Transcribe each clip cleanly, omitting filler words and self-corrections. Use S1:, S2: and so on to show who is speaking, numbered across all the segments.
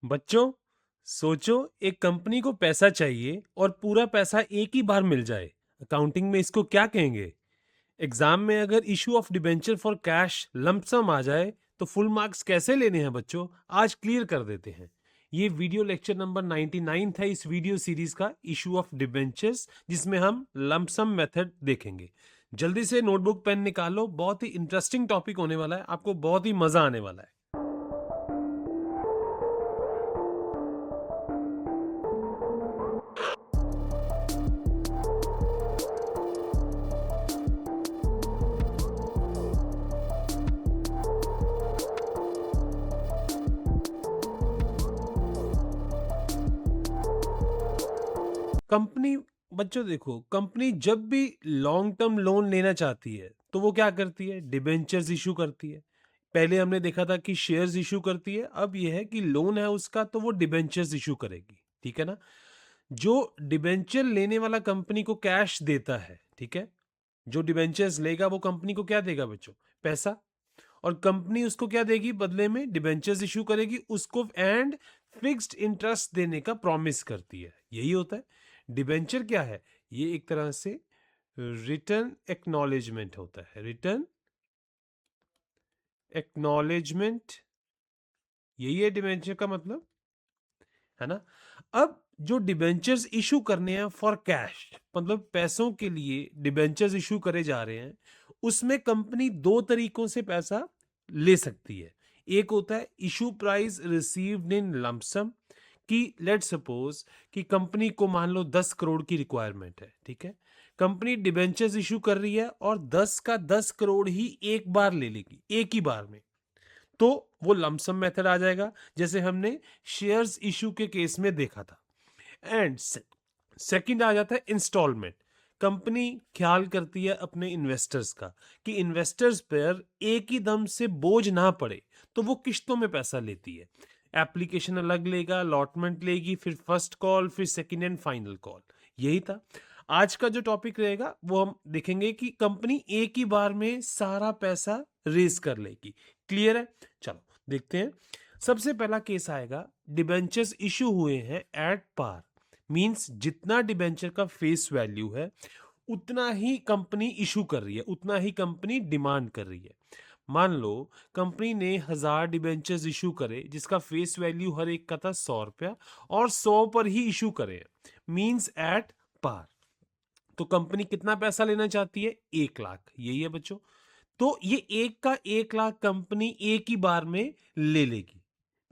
S1: बच्चों, सोचो एक कंपनी को पैसा चाहिए और पूरा पैसा एक ही बार मिल जाए। अकाउंटिंग में इसको क्या कहेंगे? एग्जाम में अगर issue of debenture for cash lump sum आ जाए तो फुल मार्क्स कैसे लेने हैं बच्चों? आज क्लियर कर देते हैं। ये वीडियो लेक्चर नंबर 99 था इस वीडियो सीरीज का, इशू ऑफ डिबेंचर्स, जिसमें हम लंप सम मेथड देखेंगे। जल्दी से नोटबुक पेन निकालो, बहुत ही इंटरेस्टिंग टॉपिक होने वाला है, आपको बहुत ही मजा आने वाला है। कंपनी, बच्चों देखो, कंपनी जब भी लॉन्ग टर्म लोन लेना चाहती है तो वो क्या करती है? डिबेंचर्स इशू करती है। पहले हमने देखा था कि शेयर्स इशू करती है, अब ये है कि लोन है उसका तो वो डिबेंचर्स इशू करेगी। ठीक है ना? जो डिबेंचर लेने वाला कंपनी को कैश देता है, ठीक है, जो डिबेंचर्स लेगा वो कंपनी को क्या देगा बच्चों? पैसा। और कंपनी उसको क्या देगी बदले में? डिबेंचर्स इशू करेगी उसको, एंड फिक्स्ड इंटरेस्ट देने का प्रॉमिस करती है। यही होता है डिबेंचर। क्या है ये? एक तरह से रिटर्न एक्नॉलेजमेंट होता है, रिटर्न एक्नॉलेजमेंट, यही है डिबेंचर का मतलब, है ना? अब जो डिबेंचर्स इशू करने हैं फॉर कैश, मतलब पैसों के लिए डिबेंचर्स इशू करे जा रहे हैं, उसमें कंपनी दो तरीकों से पैसा ले सकती है। एक होता है issue price received in lump sum, कि लेट सपोज कि कंपनी को मान लो 10 करोड़ की रिक्वायरमेंट है, ठीक है, कंपनी डिबेंचर्स इशू कर रही है और 10 का 10 करोड़ ही एक बार ले लेगी, एक ही बार में, तो वो लमसम मेथड आ जाएगा, जैसे हमने शेयर्स इशू के केस में देखा था। एंड सेकंड आ जाता है इंस्टॉलमेंट। कंपनी ख्याल करती है अपने इन्वेस्टर्स का कि इन्वेस्टर्स पर एक ही दम से बोझ ना पड़े, तो वो किश्तों में पैसा लेती है। एप्लीकेशन अलग लेगा, अलॉटमेंट लेगी, फिर फर्स्ट कॉल, फिर सेकंड एंड फाइनल कॉल। यही था आज का जो टॉपिक रहेगा, वो हम देखेंगे कि कंपनी एक ही बार में सारा पैसा रेज कर लेगी। क्लियर है? चलो देखते हैं। सबसे पहला केस आएगा, डिबेंचर्स इशू हुए हैं एट पार, मींस जितना डिबेंचर का फेस वैल्यू है उतना ही कंपनी इशू कर रही है, उतना ही कंपनी डिमांड कर रही है। मान लो कंपनी ने 1000 डिबेंचर्स इशू करे जिसका फेस वैल्यू हर एक का था 100 रुपया, और 100 पर ही इशू करे, मींस एट पार। तो कंपनी कितना पैसा लेना चाहती है? 1 लाख। यही है बच्चों। तो ये एक का 1 लाख कंपनी एक ही बार में ले लेगी।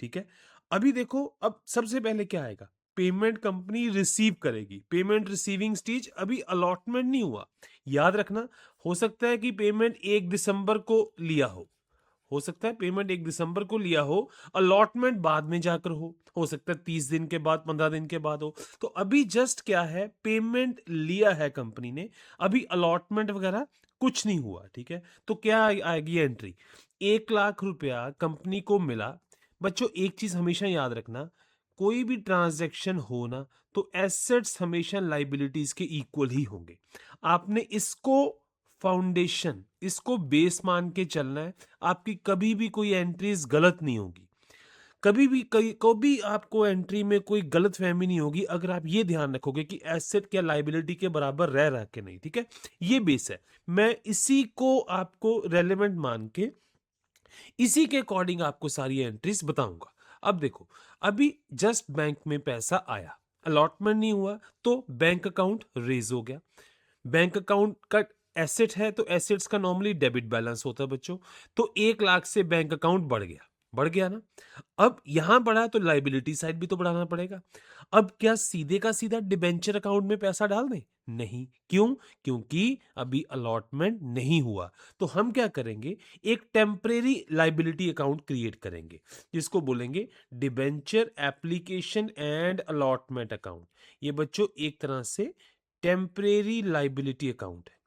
S1: ठीक है, अभी देखो, अब सबसे पहले क्या आएगा? पेमेंट कंपनी रिसीव करेगी। पेमेंट रिसीविंग स्टेज, अभी अलॉटमेंट नहीं हुआ। याद रखना, हो सकता है कि पेमेंट 1 दिसंबर को लिया हो सकता है पेमेंट 1 दिसंबर को लिया हो, अलॉटमेंट बाद में जाकर हो सकता है 30 दिन के बाद, 15 दिन के बाद हो। तो अभी जस्ट क्या है, पेमेंट लिया है कंपनी ने, अभी अलॉटमेंट वगैरह कुछ नहीं हुआ। ठीक है, तो क्या आएगी एंट्री? 1 लाख रुपया कंपनी को मिला। बच्चों एक चीज हमेशा याद रखना, कोई भी ट्रांजैक्शन हो ना, तो एसेट्स हमेशा लाइबिलिटीज के इक्वल ही होंगे। आपने इसको फाउंडेशन, इसको बेस मान के चलना है। आपकी कभी भी कोई एंट्रीज गलत नहीं होगी, कभी भी कभी आपको एंट्री में कोई गलत फहमी नहीं होगी अगर आप ये ध्यान रखोगे कि एसेट क्या लाइबिलिटी के बराबर रह रहा के नहीं। ठीक है, ये बेस है। मैं इसी को आपको रेलेवेंट मान के, इसी के अकॉर्डिंग आपको सारी एंट्रीज बताऊंगा। अब देखो, अभी जस्ट बैंक में पैसा आया, अलॉटमेंट नहीं हुआ, तो बैंक अकाउंट रेज हो गया। बैंक अकाउंट का एसेट है तो एसेट्स का नॉर्मली डेबिट बैलेंस होता है बच्चों। तो 1 लाख से बैंक अकाउंट बढ़ गया, बढ़ गया ना। अब यहां बढ़ा तो लाइबिलिटी साइड भी तो बढ़ाना पड़ेगा। अब क्या सीधे का सीधा डिबेंचर अकाउंट में पैसा डाल दें? नहीं। क्यों? क्योंकि अभी अलॉटमेंट नहीं हुआ। तो हम क्या करेंगे, एक टेम्परेरी लाइबिलिटी अकाउंट क्रिएट करेंगे, जिसको बोलेंगे debenture application and allotment account. ये बच्चों एक तरह से टेम्परेरी लाइबिलिटी अकाउंट है।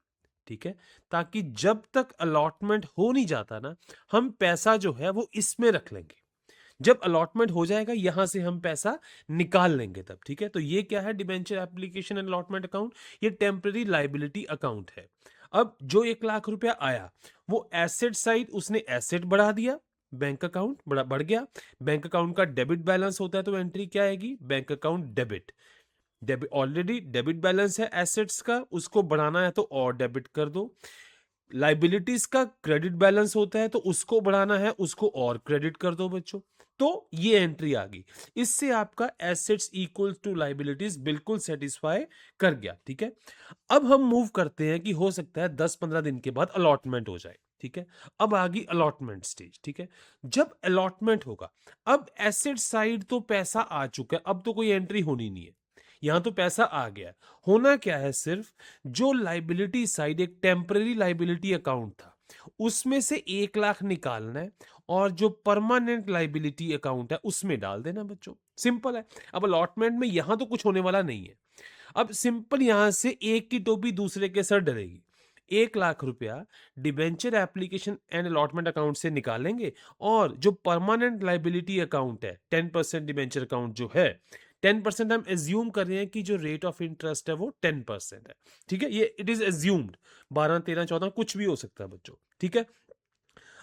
S1: ठीक है, ताकि जब तक अलॉटमेंट हो नहीं जाता ना, हम पैसा जो है वो इसमें रख लेंगे। जब अलॉटमेंट हो जाएगा यहां से हम पैसा निकाल लेंगे तब। ठीक है, तो ये क्या है? Debenture application and allotment account, ये टेम्परेरी लाइबिलिटी अकाउंट है। अब जो 1 लाख रुपया आया, वो एसेट साइड उसने एसेट बढ़ा दिया, बैंक अकाउंट बढ़ गया, बैंक अकाउंट का डेबिट बैलेंस होता है तो एंट्री क्या आएगी, bank account debit. Debit already debit balance है एसेट्स का, उसको बढ़ाना है तो और डेबिट कर दो। लाइबिलिटीज का क्रेडिट बैलेंस होता है तो उसको बढ़ाना है, उसको और क्रेडिट कर दो बच्चों। तो ये एंट्री आ गई। इससे आपका एसेट्स इक्वल टू लाइबिलिटीज बिल्कुल सेटिस्फाई कर गया। ठीक है, अब हम मूव करते हैं कि हो सकता है 10-15 दिन के बाद अलॉटमेंट हो जाए। ठीक है, अब आ गई अलॉटमेंट स्टेज। ठीक है, जब अलॉटमेंट होगा, अब एसेट साइड तो पैसा आ चुका है, अब तो कोई एंट्री होनी नहीं है, यहां तो पैसा आ गया है। होना क्या है, सिर्फ जो लाइबिलिटी साइड एक टेम्पररी लाइबिलिटी अकाउंट था उसमें से 1 लाख निकालना है और जो परमानेंट लाइबिलिटी अकाउंट है उसमें डाल देना बच्चों। सिंपल है। अब अलॉटमेंट में यहां तो कुछ होने वाला नहीं है। अब सिंपल यहां से एक की टोपी दूसरे के सर डलेगी। 1 लाख रुपया debenture application and allotment account से निकालेंगे और जो परमानेंट लाइबिलिटी अकाउंट है 10% डिबेंचर अकाउंट जो है 10% हम एज्यूम कर रहे हैं कि जो रेट ऑफ इंटरेस्ट है वो 10% है। ठीक है, ये इट इज एज्यूम्ड, 12, 13, 14 कुछ भी हो सकता है बच्चों। ठीक है,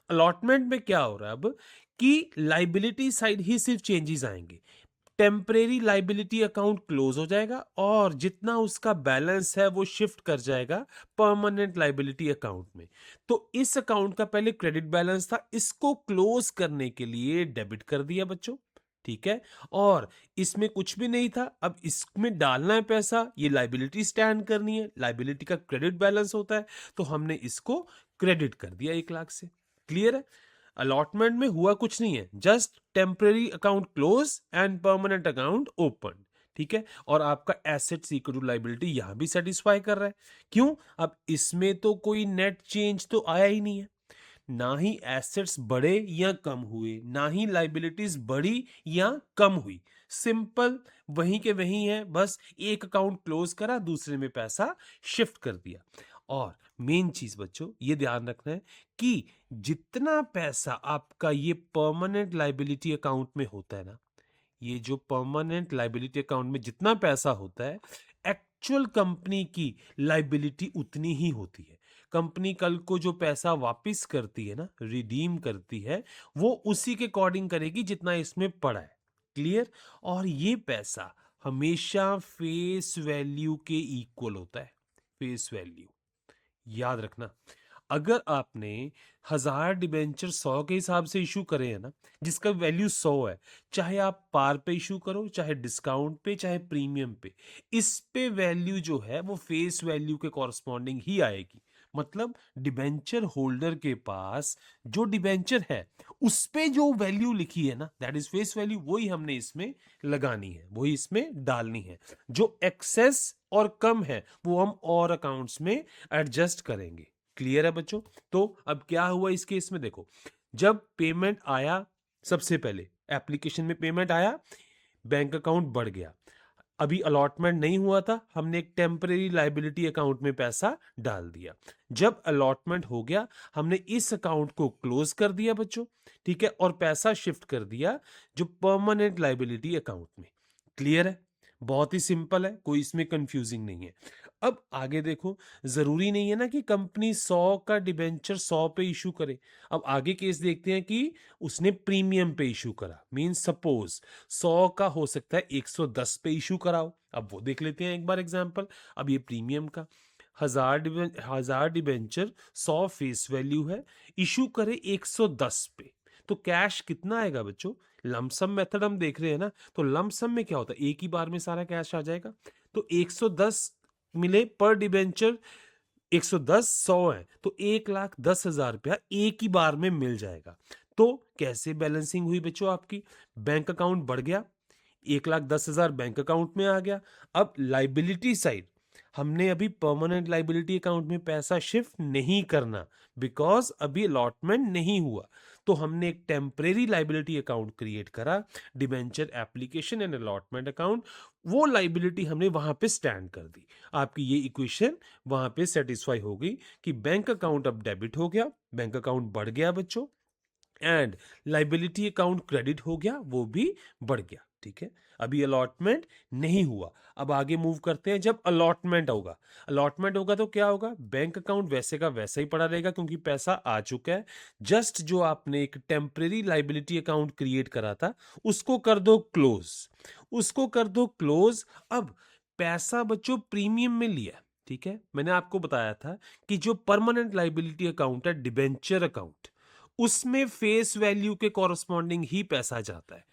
S1: अलॉटमेंट में क्या हो रहा है अब कि लाइबिलिटी साइड ही सिर्फ चेंजेस आएंगे। टेम्परेरी लाइबिलिटी अकाउंट क्लोज हो जाएगा और जितना उसका बैलेंस है वो शिफ्ट कर जाएगा परमानेंट लाइबिलिटी अकाउंट में। तो इस अकाउंट का पहले क्रेडिट बैलेंस था, इसको क्लोज करने के लिए डेबिट कर दिया बच्चों। ठीक है, और इसमें कुछ भी नहीं था, अब इसमें डालना है पैसा, ये लाइबिलिटी स्टैंड करनी है, लाइबिलिटी का क्रेडिट बैलेंस होता है तो हमने इसको क्रेडिट कर दिया 1 लाख से। क्लियर है, अलॉटमेंट में हुआ कुछ नहीं है, just temporary account close and permanent account open. ठीक है, और आपका एसेट्स इक्वल टू लाइबिलिटी यहां भी सेटिस्फाई कर रहा है। क्यों, अब इसमें तो कोई नेट चेंज तो आया ही नहीं है, ना ही एसेट्स बढ़े या कम हुए, ना ही लाइबिलिटीज बढ़ी या कम हुई। सिंपल वहीं के वहीं है, बस एक अकाउंट क्लोज करा, दूसरे में पैसा शिफ्ट कर दिया। और मेन चीज बच्चों ये ध्यान रखना है कि जितना पैसा आपका ये परमानेंट लाइबिलिटी अकाउंट में होता है ना, ये जो परमानेंट लाइबिलिटी अकाउंट में जितना पैसा होता है, एक्चुअल कंपनी की लाइबिलिटी उतनी ही होती है। कंपनी कल को जो पैसा वापस करती है ना, रिडीम करती है, वो उसी के अकॉर्डिंग करेगी जितना इसमें पड़ा है। क्लियर, और ये पैसा हमेशा फेस वैल्यू के इक्वल होता है। फेस वैल्यू याद रखना, अगर आपने 1000 डिबेंचर 100 के हिसाब से इशू करे हैं ना, जिसका वैल्यू 100 है, चाहे आप पार पे इशू करो, चाहे डिस्काउंट पे, चाहे प्रीमियम पे, इस पे वैल्यू जो है वो फेस वैल्यू के कॉरस्पॉन्डिंग ही आएगी। मतलब डिबेंचर होल्डर के पास जो डिबेंचर है उस पे जो वैल्यू लिखी है ना, दैट इज फेस वैल्यू, वही हमने इसमें लगानी है, वही इसमें डालनी है। जो एक्सेस और कम है वो हम और अकाउंट्स में एडजस्ट करेंगे। क्लियर है बच्चों। तो अब क्या हुआ इस केस में, देखो, जब पेमेंट आया, सबसे पहले एप्लीकेशन में पेमेंट आया, बैंक अकाउंट बढ़ गया, अभी अलॉटमेंट नहीं हुआ था, हमने एक टेम्परेरी लाइबिलिटी अकाउंट में पैसा डाल दिया। जब अलॉटमेंट हो गया, हमने इस अकाउंट को क्लोज कर दिया बच्चों। ठीक है, और पैसा शिफ्ट कर दिया जो परमानेंट लाइबिलिटी अकाउंट में। क्लियर है, बहुत ही सिंपल है, कोई इसमें कंफ्यूजिंग नहीं है। अब आगे देखो, जरूरी नहीं है ना कि कंपनी 100 का डिबेंचर 100 पे इशू करे। अब आगे केस देखते हैं कि उसने प्रीमियम पे इशू करा, मीन सपोज 100 का हो सकता है 110 पे इशू कराओ। अब वो देख लेते हैं एक बार एग्जांपल। अब ये प्रीमियम का 1000 डिबेंचर 100 फेस वैल्यू है, इशू करे 110 पे, तो कैश कितना आएगा बच्चों, लमसम मेथड हम देख रहे हैं ना, तो लमसम में क्या होता है, एक ही बार में सारा कैश आ जाएगा। तो 110 मिले पर डिबेंचर, 110 100 है तो 1,10,000 रुपया एक ही बार में मिल जाएगा। तो कैसे बैलेंसिंग हुई बच्चों आपकी, बैंक अकाउंट बढ़ गया, 1,10,000 बैंक अकाउंट में आ गया। अब लाइबिलिटी साइड, हमने अभी परमानेंट लाइबिलिटी अकाउंट में पैसा शिफ्ट नहीं करना, बिकॉज अभी अलॉटमेंट नहीं हुआ। तो हमने एक टेम्परेरी लाइबिलिटी अकाउंट क्रिएट करा, debenture application and allotment account, वो लाइबिलिटी हमने वहां पे स्टैंड कर दी। आपकी ये इक्वेशन वहां पे सेटिस्फाई हो गई कि बैंक अकाउंट अब डेबिट हो गया, बैंक अकाउंट बढ़ गया बच्चों, एंड लाइबिलिटी अकाउंट क्रेडिट हो गया, वो भी बढ़ गया। ठीक है, अभी अलॉटमेंट नहीं हुआ। अब आगे मूव करते हैं, जब अलॉटमेंट होगा, अलॉटमेंट होगा तो क्या होगा, बैंक अकाउंट वैसे का वैसा ही पड़ा रहेगा क्योंकि पैसा आ चुका है। जस्ट जो आपने एक टेम्परेरी लाइबिलिटी अकाउंट क्रिएट करा था उसको कर दो क्लोज, उसको कर दो क्लोज। अब पैसा बच्चों प्रीमियम में लिया, ठीक है, मैंने आपको बताया था कि जो परमानेंट लाइबिलिटी अकाउंट है, डिबेंचर अकाउंट, उसमें फेस वैल्यू के कॉरस्पॉन्डिंग ही पैसा जाता है,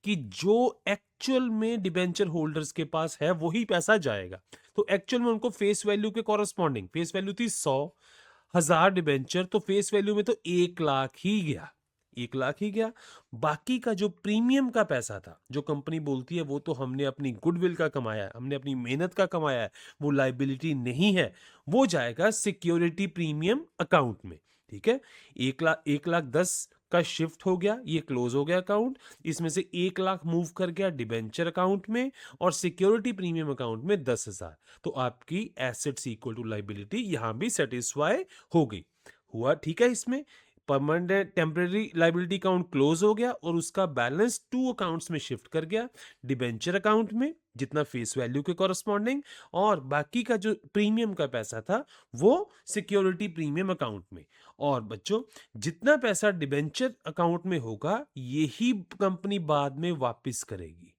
S1: कि जो एक्चुअल में डिबेंचर होल्डर्स के पास है वही पैसा जाएगा। तो एक्चुअल में उनको फेस वैल्यू के कॉरस्पॉन्डिंग, फेस वैल्यू थी 100,000 डिबेंचर, तो फेस वैल्यू में तो 1 लाख ही गया, 1 लाख ही गया। बाकी का जो प्रीमियम का पैसा था, जो कंपनी बोलती है वो तो हमने अपनी गुडविल का कमाया है, हमने अपनी मेहनत का कमाया है, वो लाइबिलिटी नहीं है, वो जाएगा सिक्योरिटी प्रीमियम अकाउंट में, ठीक है। 1,10,000 का शिफ्ट हो गया, ये क्लोज हो गया अकाउंट, इसमें से 1 लाख मूव कर गया डिबेंचर अकाउंट में और सिक्योरिटी प्रीमियम अकाउंट में 10,000। तो आपकी एसेट्स इक्वल टू लाइबिलिटी यहां भी सेटिस्फाई हो गई, हुआ, ठीक है। इसमें permanent temporary liability account close हो गया और उसका बैलेंस 2 अकाउंट्स में शिफ्ट कर गया, डिबेंचर अकाउंट में जितना फेस वैल्यू के कॉरस्पॉन्डिंग, और बाकी का जो प्रीमियम का पैसा था वो सिक्योरिटी प्रीमियम अकाउंट में। और बच्चों जितना पैसा डिबेंचर अकाउंट में होगा यही कंपनी बाद में वापस करेगी,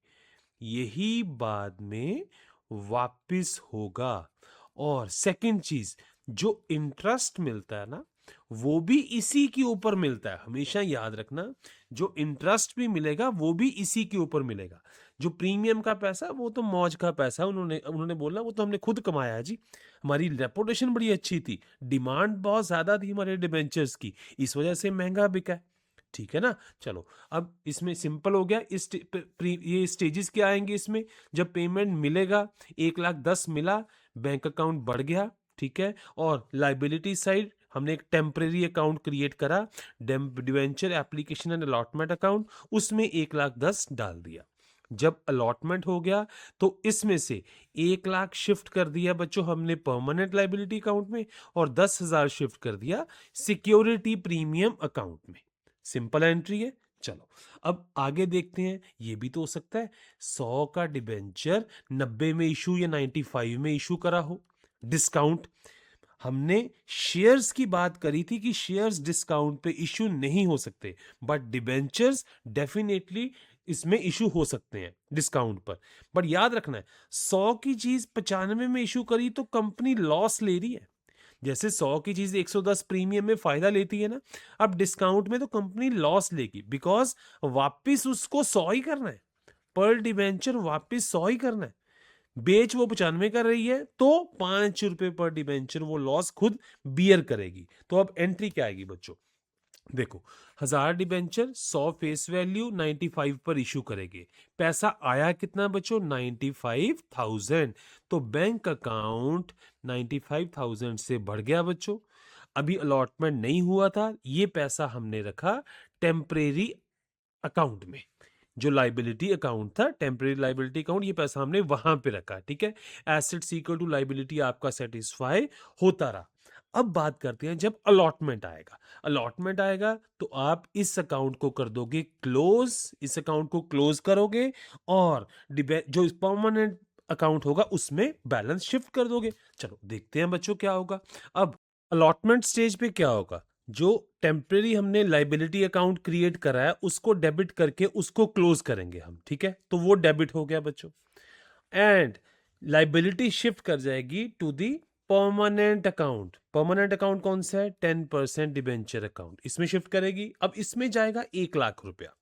S1: यही बाद में वापस होगा। और सेकंड चीज, जो इंटरेस्ट मिलता है ना वो भी इसी के ऊपर मिलता है, हमेशा याद रखना, जो इंटरेस्ट भी मिलेगा वो भी इसी के ऊपर मिलेगा। जो प्रीमियम का पैसा वो तो मौज का पैसा, उन्होंने उन्होंने बोला वो तो हमने खुद कमाया है जी, हमारी रेपुटेशन बड़ी अच्छी थी, डिमांड बहुत ज्यादा थी हमारे डिबेंचर्स की, इस वजह से महंगा बिका है, ठीक है ना। चलो अब इसमें सिंपल हो गया, ये स्टेजेस क्या आएंगे इसमें, जब पेमेंट मिलेगा 1,10,000 मिला, बैंक अकाउंट बढ़ गया, ठीक है, और लाइबिलिटी साइड हमने एक टेम्परेरी अकाउंट क्रिएट करा, debenture application and allotment account, उसमें 1,10,000 डाल दिया। जब अलॉटमेंट हो गया तो इसमें से 1 लाख शिफ्ट कर दिया बच्चों हमने परमानेंट लाइबिलिटी अकाउंट में और 10,000 शिफ्ट कर दिया सिक्योरिटी प्रीमियम अकाउंट में। सिंपल एंट्री है। चलो अब आगे देखते हैं, ये भी तो हो सकता है 100 का डिबेंचर 90 में इशू या 95 में इशू करा हो, डिस्काउंट। हमने शेयर्स की बात करी थी कि शेयर्स डिस्काउंट पे इशू नहीं हो सकते, बट डिबेंचर्स डेफिनेटली इसमें इशू हो सकते हैं डिस्काउंट पर। बट याद रखना है 100 की चीज 95 में इशू करी तो कंपनी लॉस ले रही है, जैसे 100 की चीज 110 प्रीमियम में फायदा लेती है ना, अब डिस्काउंट में तो कंपनी लॉस लेगी, बिकॉज वापिस उसको 100 ही करना है, पर डिबेंचर वापिस 100 ही करना है। बेच वो 95 कर रही है तो 5 रुपए पर डिबेंचर वो लॉस खुद बियर करेगी। तो अब एंट्री क्या आएगी बच्चों, देखो 1000 डिबेंचर 100 फेस वैल्यू 95 पर इशू करेंगे, पैसा आया कितना बच्चों 95,000, तो बैंक अकाउंट 95,000 से बढ़ गया बच्चों। अभी अलॉटमेंट नहीं हुआ था, ये पैसा हमने रखा टेम्परेरी अकाउंट में, जो लाइबिलिटी अकाउंट था टेम्परेरी लाइबिलिटी अकाउंट, ये पैसा हमने वहां पे रखा, ठीक है। एसेट्स इक्वल टू लाइबिलिटी आपका सेटिस्फाई होता रहा। अब बात करते हैं जब अलॉटमेंट आएगा, अलॉटमेंट आएगा तो आप इस अकाउंट को कर दोगे क्लोज, इस अकाउंट को क्लोज करोगे और जो परमानेंट अकाउंट होगा उसमें बैलेंस शिफ्ट कर दोगे। चलो देखते हैं बच्चों क्या होगा। अब अलॉटमेंट स्टेज पे क्या होगा, जो टेम्परेरी हमने लाइबिलिटी अकाउंट क्रिएट करा है उसको डेबिट करके उसको क्लोज करेंगे हम, ठीक है, तो वो डेबिट हो गया बच्चों, एंड लाइबिलिटी शिफ्ट कर जाएगी to the permanent account. Permanent account कौन सा है, 10% डिबेंचर अकाउंट, इसमें शिफ्ट करेगी। अब इसमें जाएगा 1 लाख रुपया,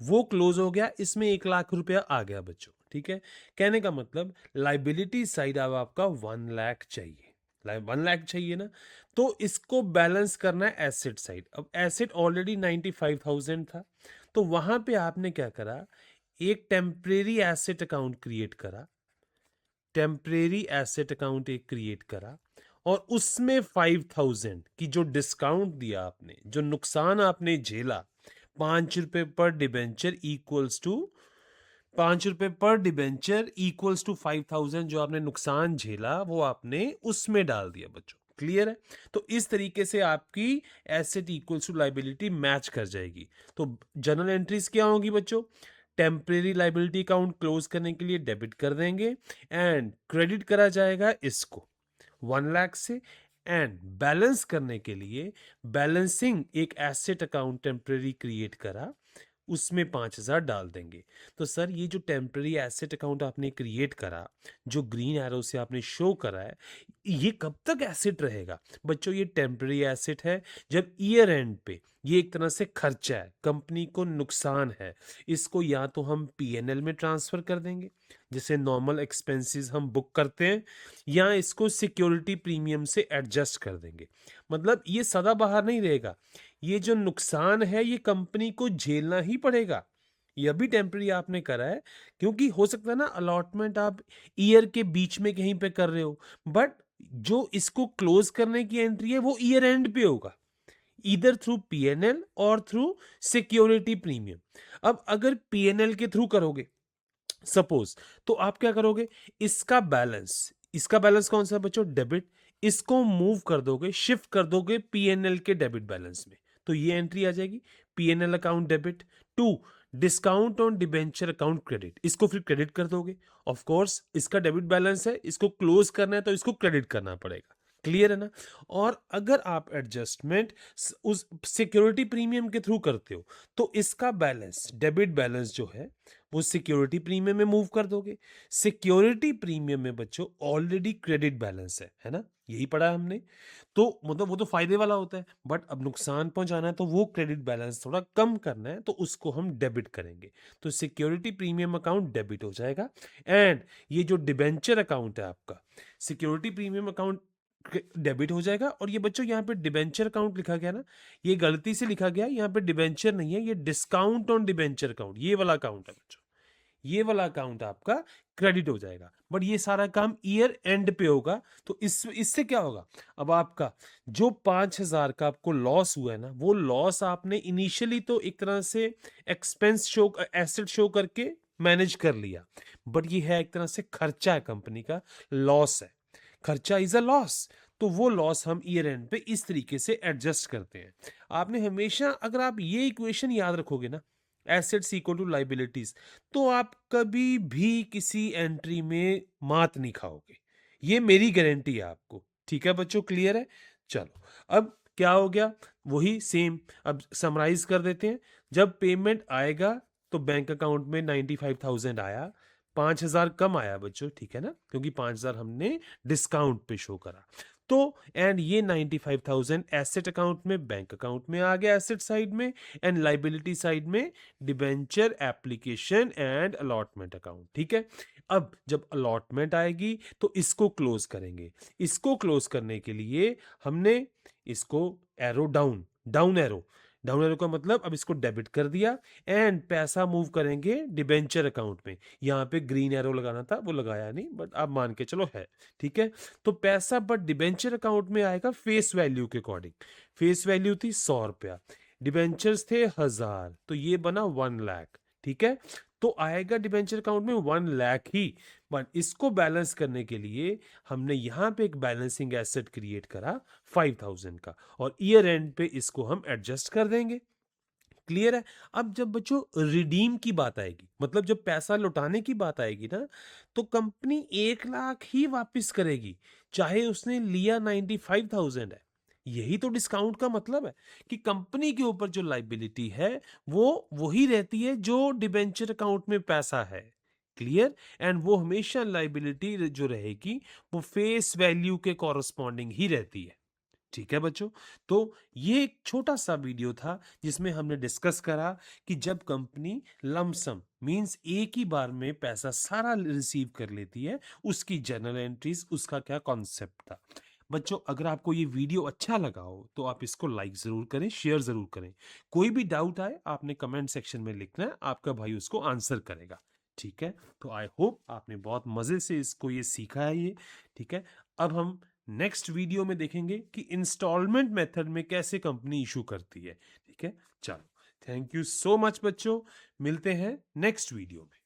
S1: वो क्लोज हो गया, इसमें 1 लाख रुपया आ गया बच्चों, ठीक है। कहने का मतलब लाइबिलिटी साइड अब आपका 1 लाख चाहिए, 1 लाख चाहिए ना, तो इसको बैलेंस करना है एसेट साइड। अब एसेट ऑलरेडी 95,000 था, तो वहां पे आपने क्या करा, एक टेम्परेरी एसेट अकाउंट क्रिएट करा, टेम्परेरी एसेट अकाउंट एक क्रिएट करा और उसमें 5,000 की जो डिस्काउंट दिया आपने, जो नुकसान आपने झेला, 5 रुपए पर डिबेंचर इक्वल्स टू 5 रुपए पर डिबेंचर इक्वल्स टू 5,000, जो आपने नुकसान झेला वो आपने उसमें डाल दिया बच्चों। क्लियर है, तो इस तरीके से आपकी asset equals to liability match कर जाएगी। तो जनरल एंट्रीज क्या होंगी बच्चों, टेम्परेरी लाइबिलिटी अकाउंट क्लोज करने के लिए डेबिट कर देंगे एंड क्रेडिट करा जाएगा इसको 1 लाख से, एंड बैलेंस करने के लिए बैलेंसिंग एक एसेट अकाउंट टेम्परेरी क्रिएट करा, उसमें 5,000 डाल देंगे। तो सर ये जो टेम्परेरी एसेट अकाउंट आपने क्रिएट करा, जो ग्रीन एरो से आपने शो करा है, ये कब तक एसेट रहेगा? बच्चों ये टेम्परेरी एसेट है, जब ईयर एंड पे ये एक तरह से खर्चा है, कंपनी को नुकसान है, इसको या तो हम पीएनएल में ट्रांसफर कर देंगे जैसे नॉर्मल एक्सपेंसेस हम बुक करते हैं, या इसको सिक्योरिटी प्रीमियम से एडजस्ट कर देंगे। मतलब ये सदाबहार नहीं रहेगा, ये जो नुकसान है ये कंपनी को झेलना ही पड़ेगा। यह भी टेम्परेरी आपने करा है, क्योंकि हो सकता है ना अलॉटमेंट आप ईयर के बीच में कहीं पे कर रहे हो, बट जो इसको क्लोज करने की एंट्री है वो ईयर एंड पे होगा, ईदर थ्रू पीएनएल और थ्रू सिक्योरिटी प्रीमियम। अब अगर पीएनएल के थ्रू करोगे सपोज, तो आप क्या करोगे, इसका बैलेंस कौन सा है बच्चों, डेबिट, इसको मूव कर दोगे, शिफ्ट कर दोगे पीएनएल के डेबिट बैलेंस में, तो ये एंट्री आ जाएगी PNL account debit to discount on debenture account credit, इसको फिर क्रेडिट कर दोगे। ऑफ कोर्स इसका डेबिट बैलेंस है, इसको क्लोज करना है तो इसको क्रेडिट करना पड़ेगा, क्लियर है ना। और अगर आप एडजस्टमेंट उस सिक्योरिटी प्रीमियम के थ्रू करते हो, तो इसका बैलेंस डेबिट बैलेंस जो है वो सिक्योरिटी प्रीमियम में मूव कर दोगे। सिक्योरिटी प्रीमियम में बच्चों ऑलरेडी क्रेडिट बैलेंस है ना, यही पढ़ा है हमने, तो मतलब वो तो फायदे वाला होता है, बट अब नुकसान पहुंचाना है तो वो क्रेडिट बैलेंस थोड़ा कम करना है, तो उसको हम डेबिट करेंगे, तो सिक्योरिटी प्रीमियम अकाउंट डेबिट हो जाएगा। एंड ये जो डिबेंचर अकाउंट है आपका, सिक्योरिटी प्रीमियम अकाउंट डेबिट हो जाएगा। और ये बच्चों यहाँ पे डिबेंचर अकाउंट लिखा गया ना, ये गलती से लिखा गया, यहाँ पे डिबेंचर नहीं है, ये डिस्काउंट ऑन डिबेंचर अकाउंट, ये वाला अकाउंट है बच्चों, ये वाला अकाउंट आपका क्रेडिट हो जाएगा, बट ये सारा काम ईयर एंड पे होगा। तो इससे क्या होगा, अब आपका जो 5,000 का आपको लॉस हुआ है ना, वो लॉस आपने इनिशियली तो एक तरह से एक्सपेंस शो, एसेट शो करके मैनेज कर लिया, बट ये है एक तरह से खर्चा है, कंपनी का लॉस है, खर्चा इज अ लॉस, तो वो लॉस हम ईयर एंड पे इस तरीके से एडजस्ट करते हैं। आपने हमेशा अगर आप ये इक्वेशन याद रखोगे ना, एसेट्स इक्वल टू लाइबिलिटीज, तो आप कभी भी किसी एंट्री में मात नहीं खाओगे, ये मेरी गारंटी है आपको। ठीक है बच्चों, क्लियर है? चलो अब क्या हो गया, वही सेम अब समराइज कर देते हैं। जब पेमेंट आएगा तो बैंक अकाउंट में 95,000 आया, 5,000 कम आया बच्चों, ठीक है ना, क्योंकि 5,000 हमने डिस्काउंट पे शो करा, तो एंड ये 95,000 एसेट अकाउंट में, बैंक अकाउंट में आ गया एसेट साइड में, एंड लाइबिलिटी साइड में debenture application and allotment account. ठीक है, अब जब अलॉटमेंट आएगी तो इसको क्लोज करेंगे, इसको क्लोज करने के लिए हमने इसको एरो डाउन एरो का मतलब अब इसको डेबिट कर दिया, एंड पैसा मूव करेंगे डिबेंचर अकाउंट में, यहाँ पे ग्रीन एरो लगाना था वो लगाया नहीं, बट आप मान के चलो है, ठीक है। तो पैसा बट डिबेंचर अकाउंट में आएगा फेस वैल्यू के अकॉर्डिंग, फेस वैल्यू थी 100 रुपया, डिबेंचर्स थे 1,000, तो ये बना 1 लाख, ठीक है। तो आएगा डिबेंचर अकाउंट में 1 लाख ही, बट इसको बैलेंस करने के लिए हमने यहाँ पे एक बैलेंसिंग एसेट क्रिएट करा 5,000 का, और ईयर एंड पे इसको हम एडजस्ट कर देंगे, क्लियर है। अब जब बच्चों रिडीम की बात आएगी, मतलब जब पैसा लौटाने की बात आएगी ना, तो कंपनी 1 लाख ही वापस करेगी, चाहे उसने लिया 95,000 है। यही तो डिस्काउंट का मतलब है, कि कंपनी के ऊपर जो लाइबिलिटी है वो वही रहती है जो डिबेंचर अकाउंट में पैसा है, क्लियर। एंड वो हमेशा लाइबिलिटी जो रहेगी वो फेस वैल्यू के कॉरस्पॉन्डिंग ही रहती है, ठीक है बच्चों। तो ये एक छोटा सा वीडियो था जिसमें हमने डिस्कस करा कि जब कंपनी लमसम मींस एक ही बार में पैसा सारा रिसीव कर लेती है, उसकी जर्नल एंट्रीज, उसका क्या कॉन्सेप्ट था। बच्चों अगर आपको ये वीडियो अच्छा लगा हो तो आप इसको लाइक जरूर करें, शेयर जरूर करें, कोई भी डाउट आए आपने कमेंट सेक्शन में लिखना है, आपका भाई उसको आंसर करेगा, ठीक है। तो आई होप आपने बहुत मजे से इसको ये सीखा है ये, ठीक है। अब हम नेक्स्ट वीडियो में देखेंगे कि इंस्टॉलमेंट मेथड में कैसे कंपनी इशू करती है, ठीक है। चलो, थैंक यू सो मच बच्चों, मिलते हैं नेक्स्ट वीडियो में।